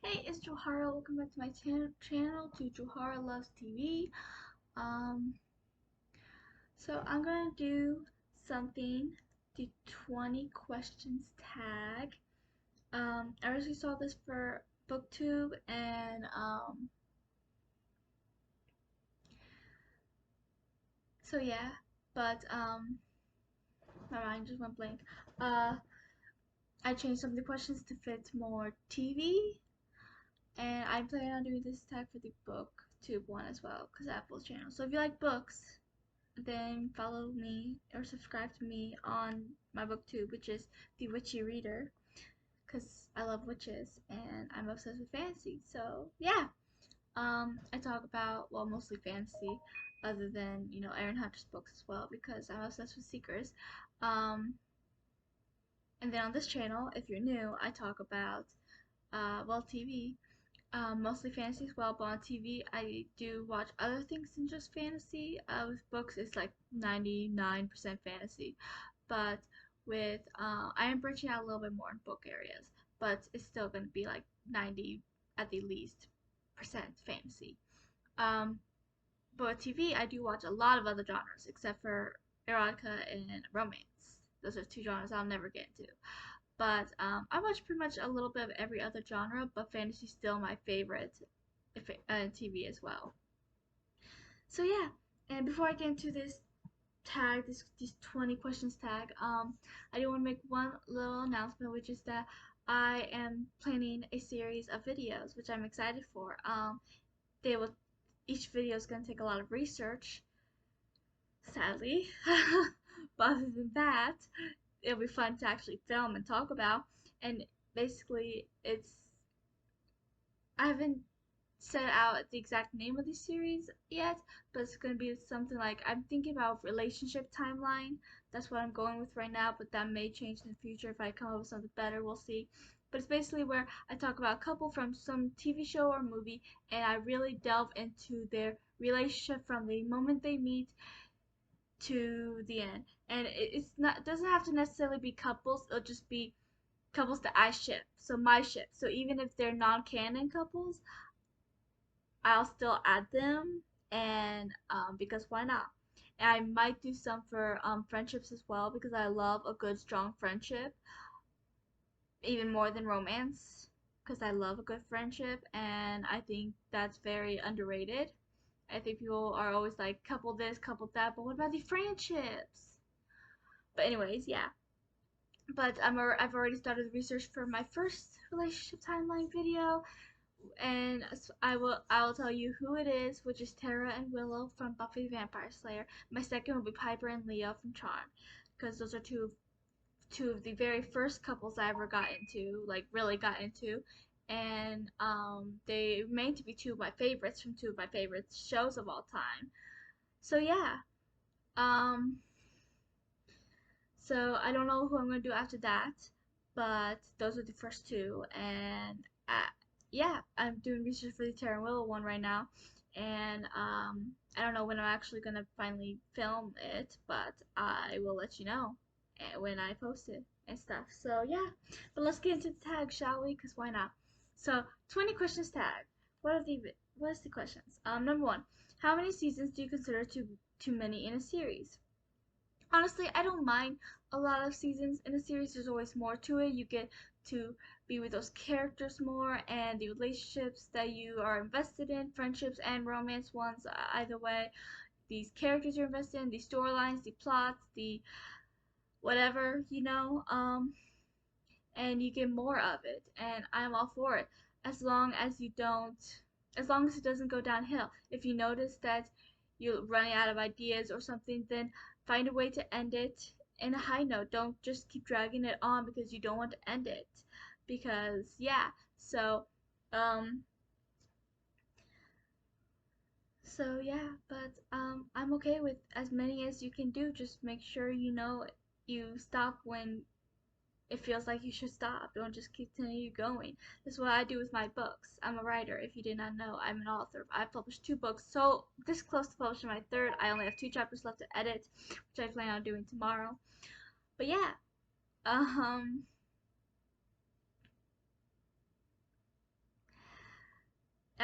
Hey, it's Johara. Welcome back to my channel, to Johara Loves TV. Um, so I'm gonna do something, the 20 questions tag. I originally saw this for BookTube, and so yeah, but my mind just went blank. Uh, I changed some of the questions to fit more TV, and I plan on doing this tag for the BookTube one as well, because I have both channels. So if you like books, then follow me or subscribe to me on my booktube, which is The Witchy Reader, because I love witches and I'm obsessed with fantasy. So yeah, I talk about, well, mostly fantasy, other than Aaron Hunter's books as well, because I'm obsessed with Seekers. Um, and then on this channel, if you're new, I talk about well, TV. Mostly fantasy as well, but on TV I do watch other things than just fantasy. With books, it's like 99% fantasy, but with I am branching out a little bit more in book areas, but it's still going to be like 90 at the least percent fantasy. Um, but with TV, I do watch a lot of other genres except for erotica and romance. Those are two genres I'll never get into. But I watch pretty much a little bit of every other genre, but fantasy's still my favorite if TV as well. So yeah, and before I get into this tag, these 20 questions tag, I do want to make one little announcement, which is that I am planning a series of videos, which I'm excited for. They will Each video is going to take a lot of research, sadly, but other than that, it'll be fun to actually film and talk about. And basically, I haven't set out the exact name of the series yet, but it's gonna be something like, I'm thinking about relationship timeline. That's what I'm going with right now, but that may change in the future if I come up with something better. We'll see. But it's basically where I talk about a couple from some TV show or movie, and I really delve into their relationship from the moment they meet to the end. And it's not doesn't have to necessarily be couples. It'll just be couples that I ship. So my ship. So even if they're non-canon couples, I'll still add them, and because why not? And I might do some for friendships as well, because I love a good strong friendship even more than romance, because I love a good friendship and I think that's very underrated. I think people are always like couple this, couple that, but what about the friendships? But anyways, yeah. But I've already started the research for my first relationship timeline video, and I will tell you who it is, which is Tara and Willow from Buffy the Vampire Slayer. My second will be Piper and Leo from Charm, because those are two of the very first couples I ever got into, like really got into, and they remain to be two of my favorites from two of my favorite shows of all time. So yeah, um, so I don't know who I'm gonna do after that, but those are the first two, and yeah, I'm doing research for the Terra and Willow one right now, and I don't know when I'm actually gonna finally film it, but I will let you know when I post it and stuff. So yeah, but let's get into the tag, shall we? Cause why not? So 20 questions tag. What is the questions? Number one, how many seasons do you consider too many in a series? Honestly, I don't mind a lot of seasons in a series. There's always more to it. You get to be with those characters more, and the relationships that you are invested in, friendships and romance ones, either way. These characters you're invested in, the storylines, the plots, the whatever, and you get more of it. And I'm all for it. As long as you don't, as long as it doesn't go downhill. If you notice that you're running out of ideas or something, then find a way to end it in a high note. Don't just keep dragging it on because you don't want to end it. Because yeah, so um yeah, but I'm okay with as many as you can do. Just make sure you stop when it feels like you should stop. Don't just continue going. This is what I do with my books. I'm a writer. If you did not know, I'm an author. I've published two books, so this close to publishing my third. I only have two chapters left to edit, which I plan on doing tomorrow. But yeah, um,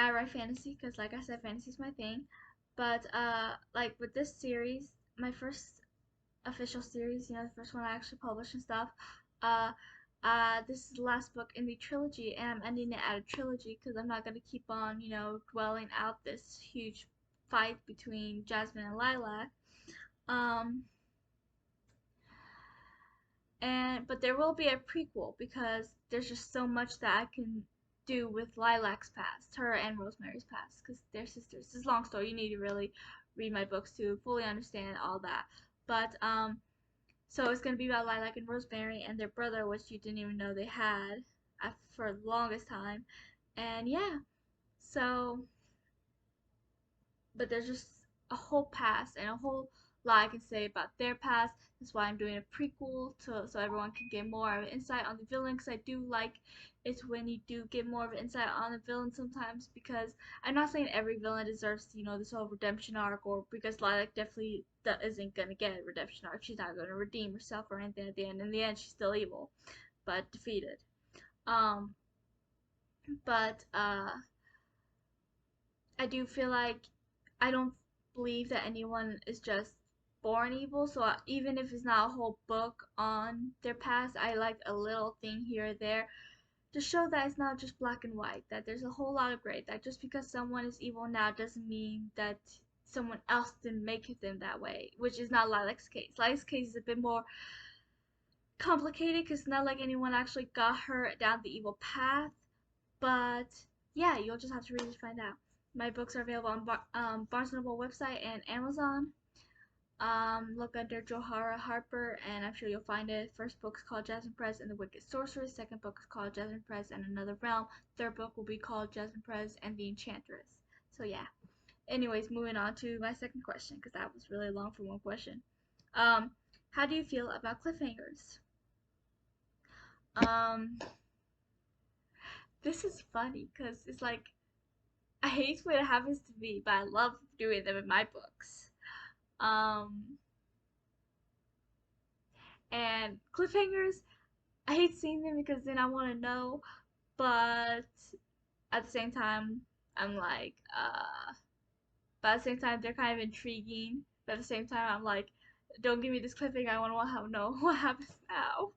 I write fantasy because, like I said, fantasy is my thing. But like with this series, my first official series, the first one I actually published and stuff. Uh, this is the last book in the trilogy, and I'm ending it at a trilogy because I'm not gonna keep on, dwelling out this huge fight between Jasmine and Lilac. Um, but there will be a prequel because there's just so much that I can do with Lilac's past, her and Rosemary's past, because they're sisters. It's a long story. You need to really read my books to fully understand all that. But so it's gonna be about Lilac and Rosemary and their brother, which you didn't even know they had for the longest time. And yeah, so but there's just a whole past and a whole lot I can say about their past. That's why I'm doing a prequel so everyone can get more of an insight on the villain. Because I do like it when you do get more of an insight on the villain sometimes. Because I'm not saying every villain deserves this whole redemption arc, or because Lilac definitely isn't gonna get a redemption arc. She's not gonna redeem herself or anything at the end. In the end, she's still evil, but defeated. Um, but I do feel like I don't believe that anyone is just born evil. So even if it's not a whole book on their past, I like a little thing here or there to show that it's not just black and white, that there's a whole lot of gray, that just because someone is evil now doesn't mean that someone else didn't make them that way, which is not Lilac's case. Lilac's case is a bit more complicated because it's not like anyone actually got her down the evil path, but yeah, you'll just have to read to find out. My books are available on Barnes & Noble website and Amazon. Look under Johara Harper, and I'm sure you'll find it. First book is called Jasmine Perez and the Wicked Sorceress. Second book is called Jasmine Perez and Another Realm. Third book will be called Jasmine Perez and the Enchantress. So yeah. Anyways, moving on to my second question, because that was really long for one question. How do you feel about cliffhangers? Um, this is funny because it's like I hate when it happens to me, but I love doing them in my books. Um, and cliffhangers, I hate seeing them because then I want to know, but at the same time, I'm like, but at the same time, they're kind of intriguing. But at the same time, I'm like, don't give me this cliffhanger. I want to know what happens now.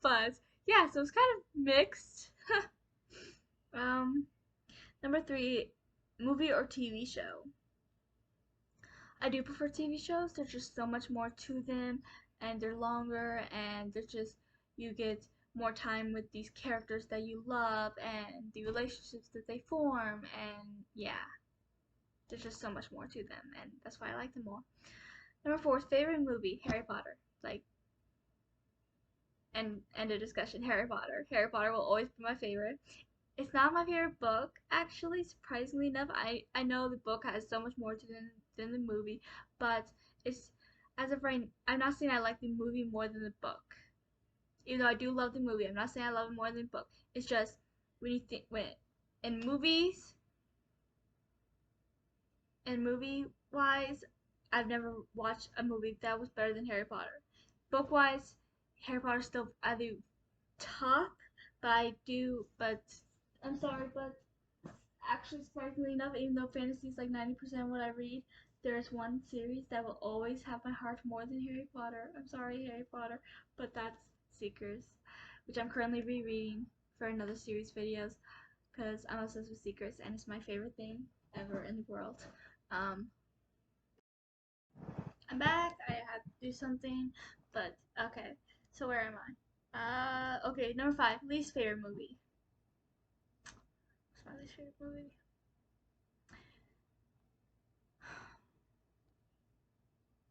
But yeah, so it's kind of mixed. um, Number three, movie or TV show. I do prefer TV shows. There's just so much more to them, and they're longer, and there's just you get more time with these characters that you love and the relationships that they form, and yeah, there's just so much more to them, and that's why I like them more. Number four, favorite movie, Harry Potter. Like, and end of discussion. Harry Potter. Harry Potter will always be my favorite. It's not my favorite book, actually, surprisingly enough. I know the book has so much more to than the movie, but it's as of right, I'm not saying I like the movie more than the book. Even though I do love the movie, I'm not saying I love it more than the book. It's just when you think when in movies and movie wise, I've never watched a movie that was better than Harry Potter. Book wise, Harry Potter's still at the top, but I'm sorry, but actually, surprisingly enough, even though fantasy is like 90% of what I read, there's one series that will always have my heart more than Harry Potter. I'm sorry, Harry Potter, but that's Seekers, which I'm currently rereading for another series videos because I'm obsessed with Seekers and it's my favorite thing ever in the world. Um, I'm back. I had to do something, but okay. So where am I? Okay, number five, least favorite movie. What's my least favorite movie?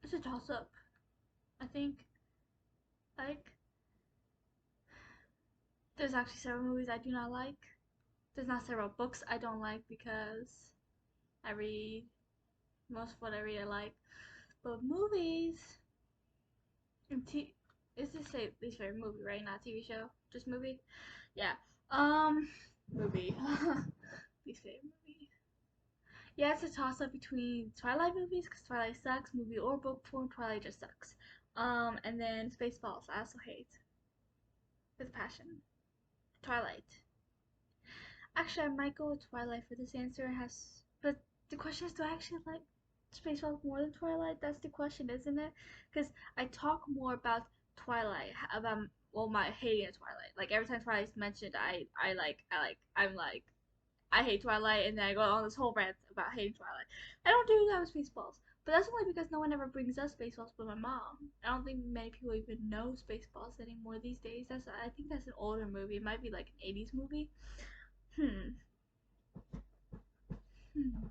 It's a toss up. I think like there's actually several movies I do not like. There's not several books I don't like because I read most of what I read I like. But movies and is this say least favorite movie, right? Not TV show, just movie. Yeah. Um, movie. Least favorite movie. Yeah, it's a toss up between Twilight movies because Twilight sucks, movie or book form. Twilight just sucks. And then Spaceballs I also hate with passion. Twilight. Actually, I might go with Twilight for this answer. But the question is, do I actually like Spaceballs more than Twilight? That's the question, isn't it? Because I talk more about Twilight, about well, my hating of Twilight. Like every time Twilight's mentioned, I'm like, I hate Twilight, and then I go on this whole rant about hating Twilight. I don't do that with Spaceballs, but that's only because no one ever brings up Spaceballs but my mom. I don't think many people even know Spaceballs anymore these days. I think that's an older movie. It might be like an 80s movie. Hmm. Hmm.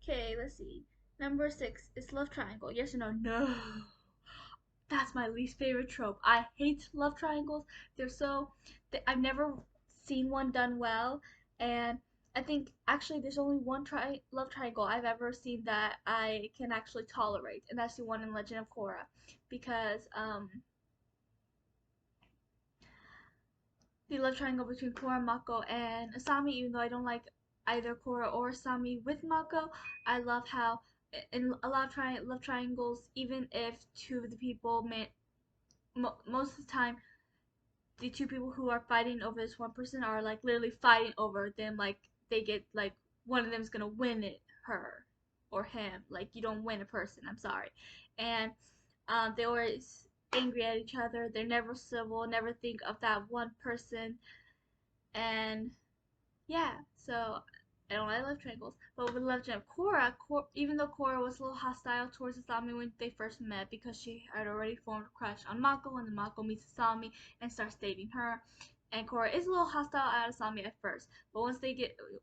Okay, let's see. Number 6 is love triangle. Yes or no? No. That's my least favorite trope. I hate love triangles. They're so. I've never seen one done well, and I think actually there's only one love triangle I've ever seen that I can actually tolerate, and that's the one in Legend of Korra, because the love triangle between Korra, Mako, and Asami. Even though I don't like either Korra or Asami with Mako, I love how in a lot of love triangles, even if two of the people most of the time the two people who are fighting over this one person are like literally fighting over them, like they get like one of them's gonna win it, her or him. Like you don't win a person. I'm sorry, and they always angry at each other. They're never civil. Never think of that one person, and yeah, so I don't like love triangles. But with Legend of Korra, even though Korra was a little hostile towards Asami when they first met because she had already formed a crush on Mako, and then Mako meets Asami and starts dating her. And Korra is a little hostile at Asami at first, but once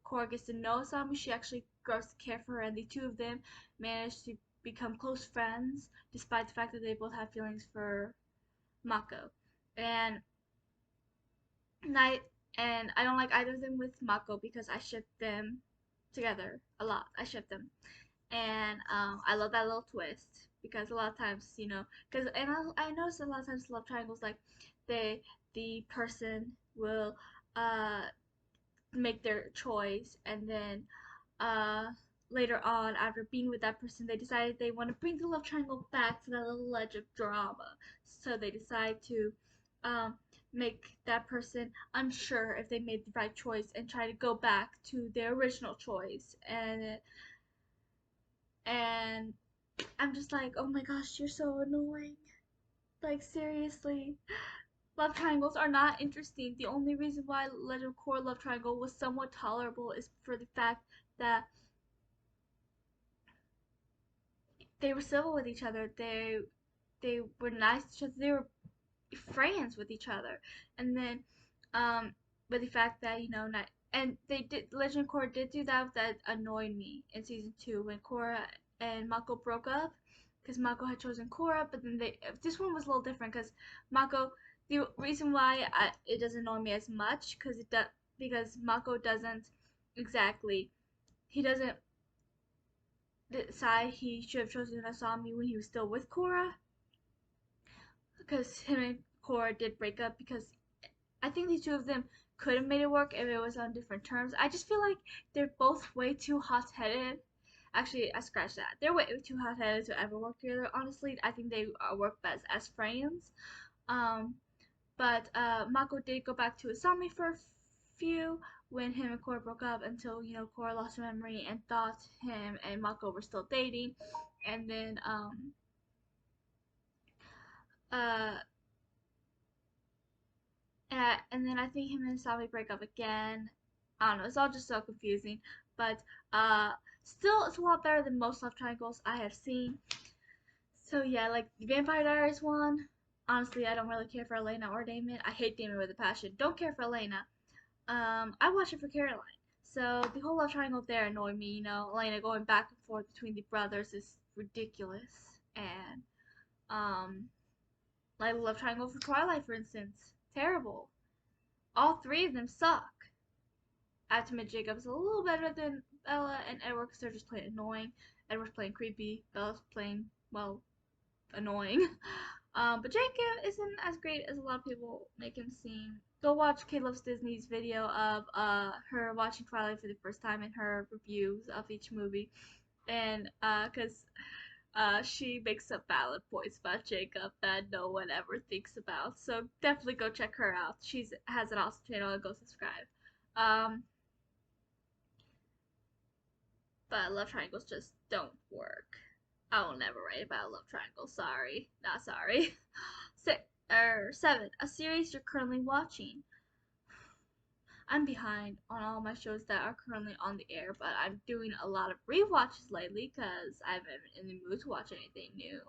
Korra gets to know Asami, she actually grows to care for her, and the two of them manage to become close friends, despite the fact that they both have feelings for Mako. And and I don't like either of them with Mako because I ship them together a lot. I ship them, and I love that little twist because a lot of times, because I notice a lot of times love triangles like they the person will uh make their choice, and then uh later on after being with that person they decided they want to bring the love triangle back to that little ledge of drama, so they decide to um make that person unsure if they made the right choice and try to go back to their original choice, and I'm just like, oh my gosh, you're so annoying. Like seriously, love triangles are not interesting. The only reason why Legend of Korra love triangle was somewhat tolerable is for the fact that they were civil with each other. They were nice to each other. They were friends with each other. And then, but the fact that not and they did Legend of Korra did do that annoyed me in season 2 when Korra and Mako broke up because Mako had chosen Korra, but then this one was a little different because Mako the reason why it doesn't annoy me as much because Mako doesn't exactly he doesn't decide he should have chosen Asami when he was still with Korra, because him and Korra did break up because I think the two of them could have made it work if it was on different terms. I just feel like they're both way too hot-headed. Actually, I scratched that. They're way too hot-headed to ever work together. Honestly, I think they work best as friends. Um, but Mako did go back to Asami for a few when him and Korra broke up until Korra lost her memory and thought him and Mako were still dating, and then uh and then I think him and Sally break up again. I don't know. It's all just so confusing. But uh, still, it's a lot better than most love triangles I have seen. So yeah, like the Vampire Diaries one. Honestly, I don't really care for Elena or Damon. I hate Damon with a passion. Don't care for Elena. I watch it for Caroline. So the whole love triangle there annoyed me. Elena going back and forth between the brothers is ridiculous. And like the love triangle for Twilight, for instance, terrible. All three of them suck. Ultimate Jacob's a little better than Bella and Edward because they're just plain annoying. Edward's playing creepy. Bella's playing, well, annoying. But Jacob isn't as great as a lot of people make him seem. Go watch Kate Loves Disney's video of her watching Twilight for the first time and her reviews of each movie. And because she makes up valid points about Jacob that no one ever thinks about. So definitely go check her out. She's has an awesome channel and go subscribe. Um, But love triangles just don't work. I will never write about a love triangle. Sorry, not sorry. Six or seven. A series you're currently watching. I'm behind on all my shows that are currently on the air, but I'm doing a lot of rewatches lately because I haven't been in the mood to watch anything new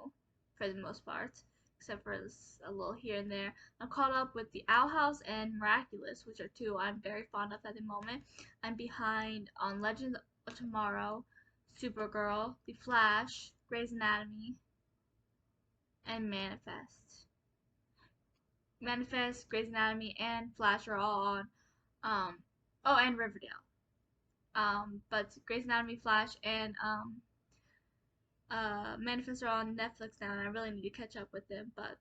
for the most part, except for a little here and there. I'm caught up with The Owl House and Miraculous, which are two I'm very fond of at the moment. I'm behind on Legends of Tomorrow, Supergirl, The Flash, Grey's Anatomy, and Manifest. Manifest, Grey's Anatomy, and Flash are all on. Oh, and Riverdale. But Grey's Anatomy, Flash, and Manifest are on Netflix now, and I really need to catch up with them, but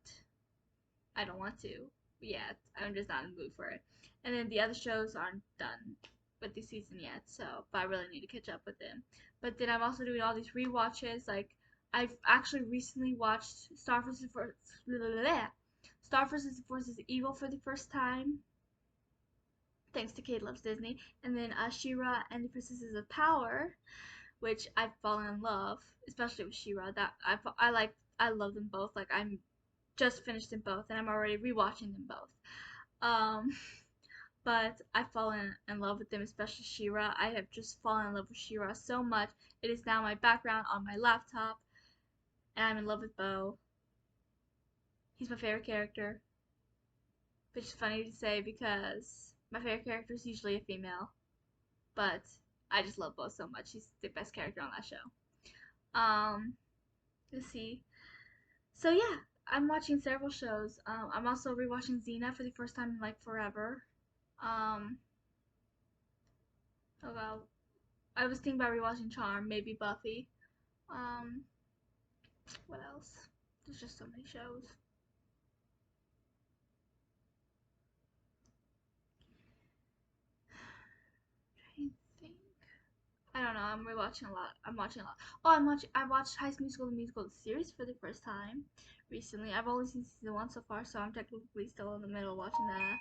I don't want to yet. I'm just not in the mood for it. And then the other shows aren't done with the season yet, so but I really need to catch up with them. But then I'm also doing all these rewatches. Like I've actually recently watched Star vs. Evil for the first time, thanks to Kate Loves Disney, and then She-Ra and the Princesses of Power, which I've fallen in love, especially with She-Ra. That I love them both. Like I'm just finished them both, and I'm already rewatching them both. Um, but I've fallen in love with them, especially She-Ra. I have just fallen in love with She-Ra so much. It is now my background on my laptop, and I'm in love with Bo. He's my favorite character, which is funny to say because my favorite character is usually a female, but I just love Bo so much. He's the best character on that show. Um, let's see. So yeah, I'm watching several shows. I'm also rewatching Xena for the first time in like forever. Um, oh well, I was thinking about rewatching Charm, maybe Buffy. Um, what else? There's just so many shows. I think I don't know. I'm rewatching a lot. I'm watching a lot. Oh, I watched High School Musical the musical the series for the first time recently. I've only seen season one so far, so I'm technically still in the middle watching that.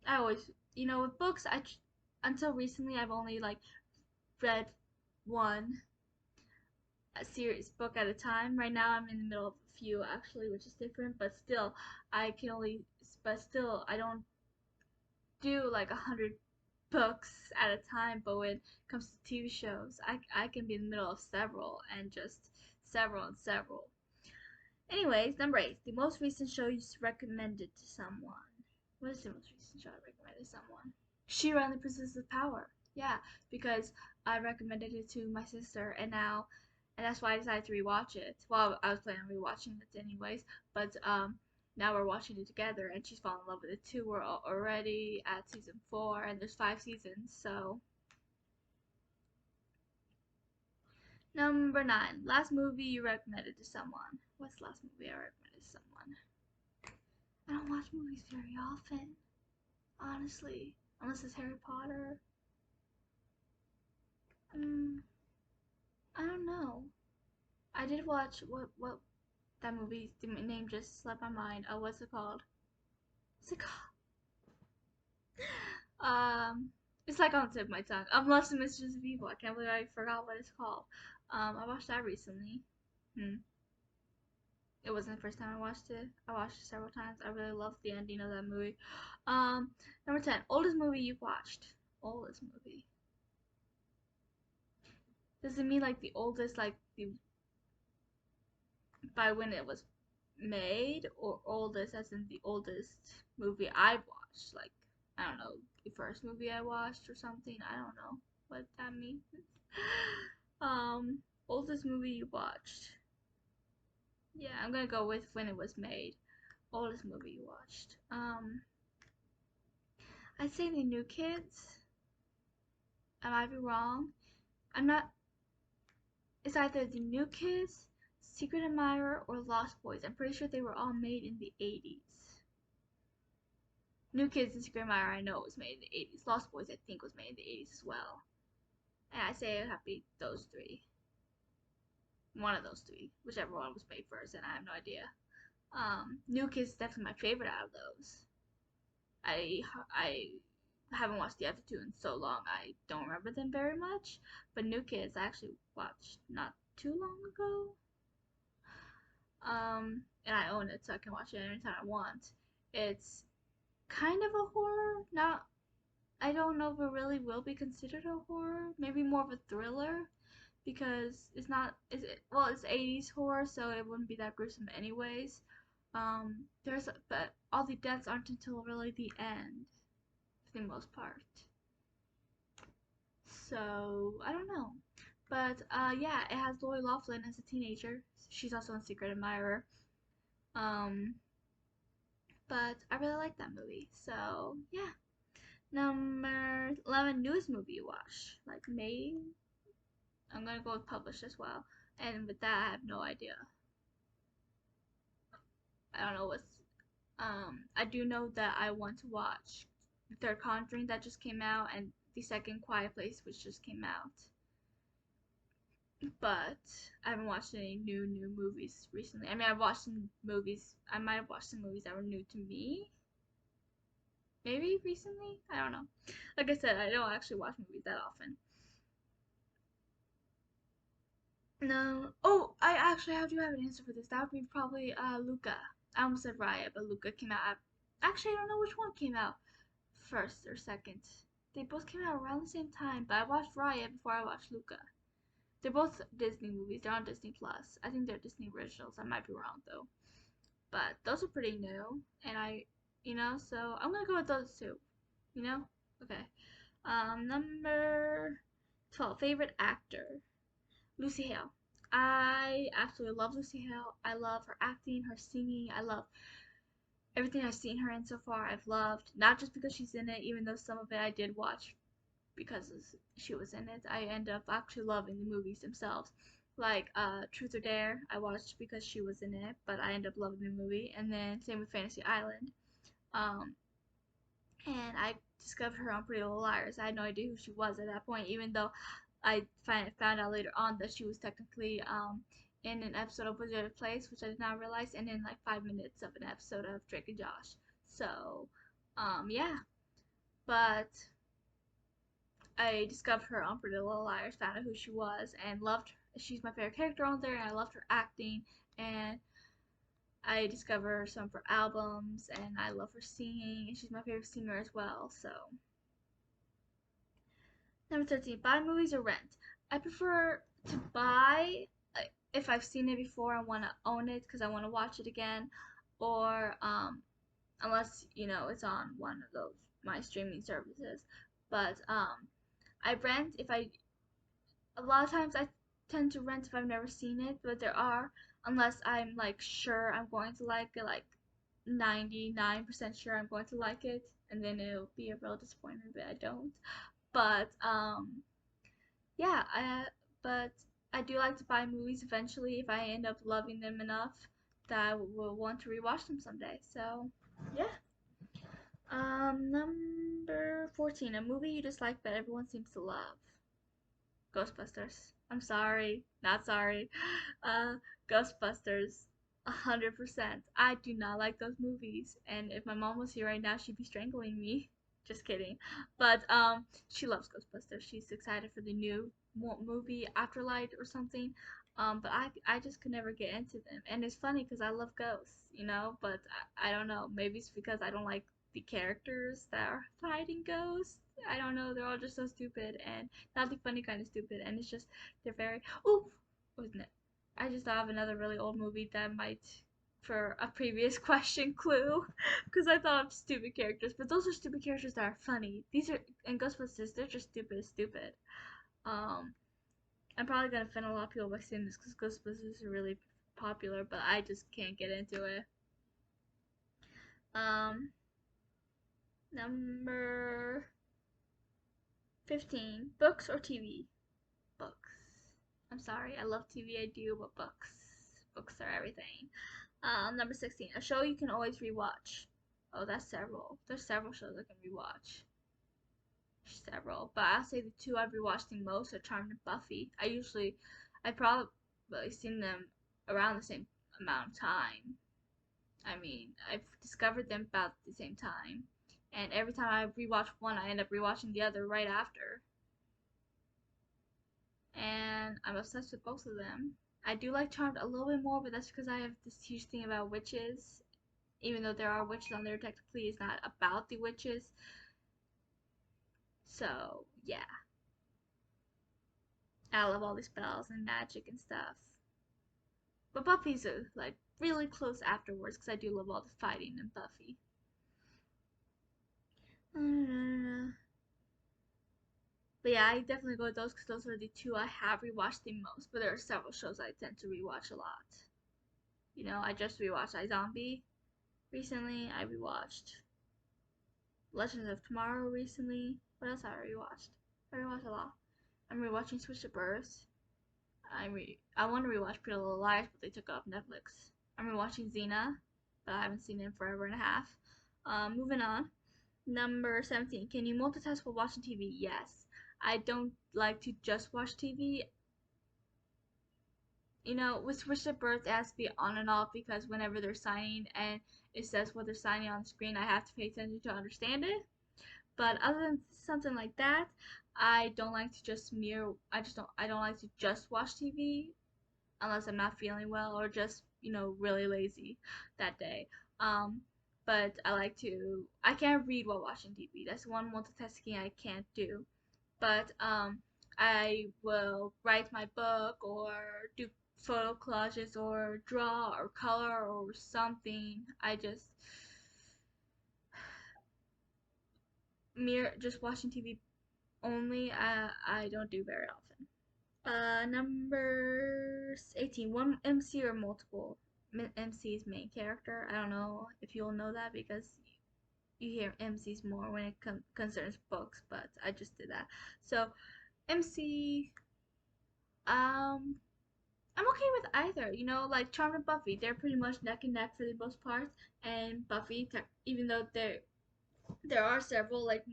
I always, with books, until recently I've only like read one a series book at a time. Right now I'm in the middle of a few actually, which is different, but still I don't do like 100 books at a time. But when it comes to TV shows, I can be in the middle of several and just several and several. Anyways, number 8, the most recent show you recommended to someone. What is the most recent show I recommended to someone? She-Ra and the Princess of Power. Yeah, because I recommended it to my sister, and that's why I decided to rewatch it. Well, I was planning on rewatching it anyways, but now we're watching it together, and she's fallen in love with it too. We're already at season 4, and there's 5 seasons, so. Number 9, last movie you recommended to someone. What's the last movie I recommended to someone? I don't watch movies very often, honestly, unless it's Harry Potter. I don't know. I did watch what that movie. The name just slipped my mind. What's it called? What's it called? It's like on the tip of my tongue. Lost and Mistresses of Evil. I can't believe I forgot what it's called. I watched that recently. Hmm. It wasn't the first time I watched it. I watched it several times. I really loved the ending of that movie. Number 10, oldest movie you've watched. Oldest movie. Does it mean like the oldest, like the by when it was made, or oldest as in the oldest movie I've watched? Like, I don't know, the first movie I watched or something. I don't know what that means. Oldest movie you watched. Yeah, I'm gonna go with when it was made. Oldest movie you watched. I'd say The New Kids. I might be wrong. I'm not. It's either The New Kids, Secret Admirer, or Lost Boys. I'm pretty sure they were all made in the 80s. New Kids and Secret Admirer I know was made in the 80s. Lost Boys I think was made in the 80s as well. And I say it would have to be those three. One of those three. Whichever one was made first, and I have no idea. New Kids is definitely my favorite out of those. I I haven't watched the other two in so long, I don't remember them very much. But New Kids, I actually watched not too long ago. And I own it, so I can watch it anytime I want. It's kind of a horror, not. I don't know if it really will be considered a horror. Maybe more of a thriller, because it's not. Is it? Well, it's 80s horror, so it wouldn't be that gruesome anyways. But all the deaths aren't until really the end, for the most part. So I don't know, but yeah, it has Lori Loughlin as a teenager. She's also in Secret Admirer. Um, but I really like that movie. So yeah, number 11 newest movie you watch, like May. I'm gonna go with published as well. And with that, I have no idea. I don't know what's. I do know that I want to watch the third Conjuring that just came out and the second Quiet Place which just came out. But I haven't watched any new movies recently. I mean, I've watched some movies. I might have watched some movies that were new to me. Maybe recently. I don't know. Like I said, I don't actually watch movies that often. No. Oh, I actually do have an answer for this. That would be probably Luca. I almost said Raya, but Luca came out. Actually, I don't know which one came out first or second. They both came out around the same time, but I watched Raya before I watched Luca. They're both Disney movies. They're on Disney Plus. I think they're Disney originals. I might be wrong though. But those are pretty new, and so I'm gonna go with those two. You know? Okay. Number 12, favorite actor, Lucy Hale. I absolutely love Lucy Hale. I love her acting, her singing. I love everything I've seen her in so far. I've loved, not just because she's in it, even though some of it I did watch because she was in it. I end up actually loving the movies themselves. Like Truth or Dare, I watched because she was in it, but I end up loving the movie. And then same with Fantasy Island. Um, and I discovered her on Pretty Little Liars. I had no idea who she was at that point, even though I found out later on that she was technically in an episode of Wizard Place, which I did not realize, and in like 5 minutes of an episode of Drake and Josh. So, yeah. But I discovered her on Pretty Little Liars, found out who she was, and loved her. She's my favorite character on there, and I loved her acting. And I discovered some of her albums, and I love her singing, and she's my favorite singer as well. So, number 13, buy movies or rent. I prefer to buy if I've seen it before. I want to own it because I want to watch it again, or unless it's on one of those my streaming services. But I rent if I a lot of times I tend to rent if I've never seen it, but there are, unless I'm like sure I'm going to like it, like 99% sure I'm going to like it, and then it'll be a real disappointment if I don't. But yeah, but I do like to buy movies eventually if I end up loving them enough that I will want to rewatch them someday. So yeah. Number 14, a movie you dislike but everyone seems to love. Ghostbusters. I'm sorry, not sorry. Uh, Ghostbusters, 100%. I do not like those movies, and if my mom was here right now, she'd be strangling me. Just kidding. But she loves Ghostbusters. She's excited for the new movie Afterlight or something. But I just could never get into them, and it's funny because I love ghosts, But I don't know. Maybe it's because I don't like the characters that are fighting ghosts. I don't know. They're all just so stupid and not the funny kind of stupid. And it's just they're very. Oh, wasn't it? I just thought of another really old movie that might, for a previous question, clue, because I thought of stupid characters. But those are stupid characters that are funny. These are in Ghostbusters. They're just stupid as stupid. Um, I'm probably gonna offend a lot of people by saying this because Ghostbusters are really popular, but I just can't get into it. Um, number 15, books or TV? Books. I'm sorry, I love TV, I do, but books. Books are everything. Number 16, a show you can always rewatch. Oh, that's several. There's several shows I can rewatch. Several, but I'll say the two I've rewatched the most are Charmed and Buffy. I probably seen them around the same amount of time. I mean, I've discovered them about the same time, and every time I rewatch one, I end up rewatching the other right after. And I'm obsessed with both of them. I do like Charmed a little bit more, but that's because I have this huge thing about witches. Even though there are witches on there, technically it's not about the witches. So yeah, I love all these spells and magic and stuff. But Buffy's like really close afterwards because I do love all the fighting in Buffy. But yeah, I definitely go with those because those are the two I have rewatched the most. But there are several shows I tend to rewatch a lot. You know, I just rewatched iZombie recently. I rewatched Legends of Tomorrow recently. What else have I rewatched? I rewatched a lot. I'm rewatching Switch to Birth. I want to rewatch Pretty Little Liars, but they took it off Netflix. I'm rewatching Xena, but I haven't seen it in forever and a half. Moving on. Number 17. Can you multitask while watching TV? Yes. I don't like to just watch TV. You know, with Switch to Birth, it has to be on and off because whenever they're signing and it says what they're signing on the screen, I have to pay attention to understand it. But other than something like that, I don't like to just mirror. I don't like to just watch TV unless I'm not feeling well or just, really lazy that day. Um, but I can't read while watching TV. That's one multitasking I can't do. But I will write my book or do photo collages or draw or color or something. I just watching TV only. I don't do very often. Number 18. One MC or multiple MC's main character. I don't know if you'll know that because you hear MCs more when it concerns books, but I just did that. So, MC, um, I'm okay with either. You know, like Charmed and Buffy, they're pretty much neck and neck for the most part. And Buffy, even though there are several like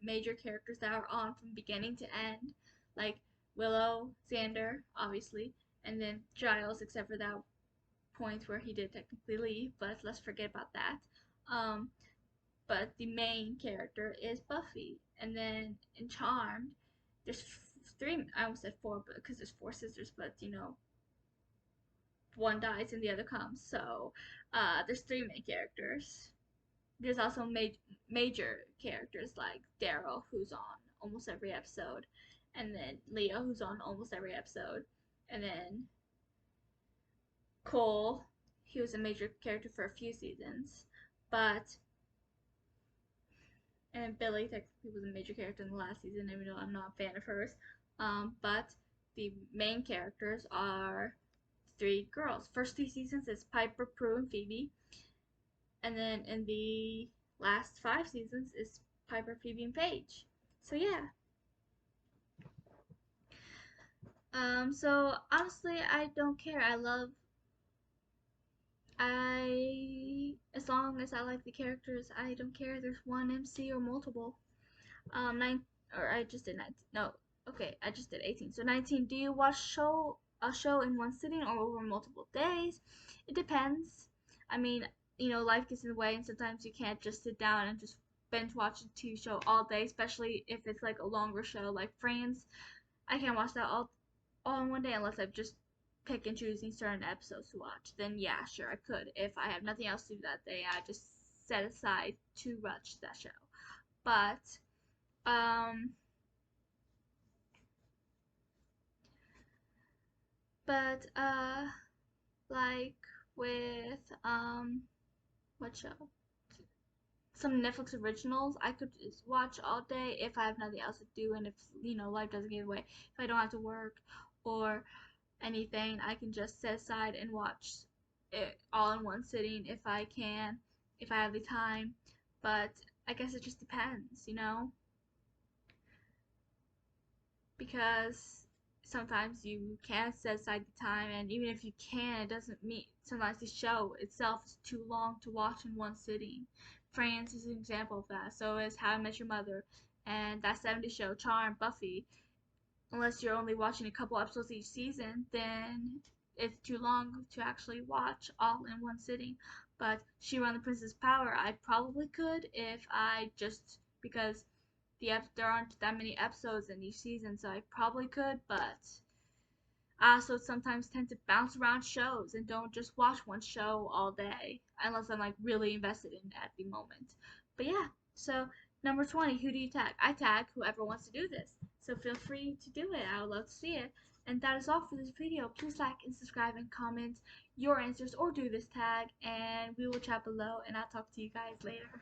major characters that are on from beginning to end, like Willow, Xander, obviously, and then Giles, except for that point where he did technically leave, but let's forget about that. Um, but the main character is Buffy, and then in Charmed, there's three. I almost said four, but because there's four sisters, but one dies and the other comes. So there's three main characters. There's also major characters like Daryl, who's on almost every episode, and then Leo, who's on almost every episode, and then Cole, he was a major character for a few seasons, but and Billy technically was a major character in the last season, even though I'm not a fan of hers. But the main characters are three girls. First three seasons is Piper, Prue, and Phoebe, and then in the last five seasons is Piper, Phoebe, and Paige. So yeah. So honestly, I don't care. As long as I like the characters, I don't care if there's one MC or multiple. Nine, or I just did 19. No, okay, I just did 18. So 19. Do you watch a show in one sitting or over multiple days? It depends. I mean, life gets in the way, and sometimes you can't just sit down and just binge watch a TV show all day, especially if it's like a longer show like Friends. I can't watch that all in one day unless I'm just pick and choosing certain episodes to watch. Then yeah, sure I could. If I have nothing else to do that day, I just set aside to watch that show. But um but like with what show? Some Netflix originals I could just watch all day if I have nothing else to do and if life doesn't get away. If I don't have to work or anything, I can just set aside and watch it all in one sitting if I have the time. But I guess it just depends, because sometimes you can't set aside the time, and even if you can, it doesn't mean sometimes the show itself is too long to watch in one sitting. Friends is an example of that. So is How I Met Your Mother, and that 70s show, Charm, Buffy. Unless you're only watching a couple episodes each season, then it's too long to actually watch all in one sitting. But She-Ra and the Princess Power, I probably could if I just because there aren't that many episodes in each season, so I probably could. But I also sometimes tend to bounce around shows and don't just watch one show all day unless I'm like really invested in it at the moment. But yeah, so number 20, who do you tag? I tag whoever wants to do this. So feel free to do it. I would love to see it. And that is all for this video. Please like and subscribe and comment your answers or do this tag, and we will chat below, and I'll talk to you guys later.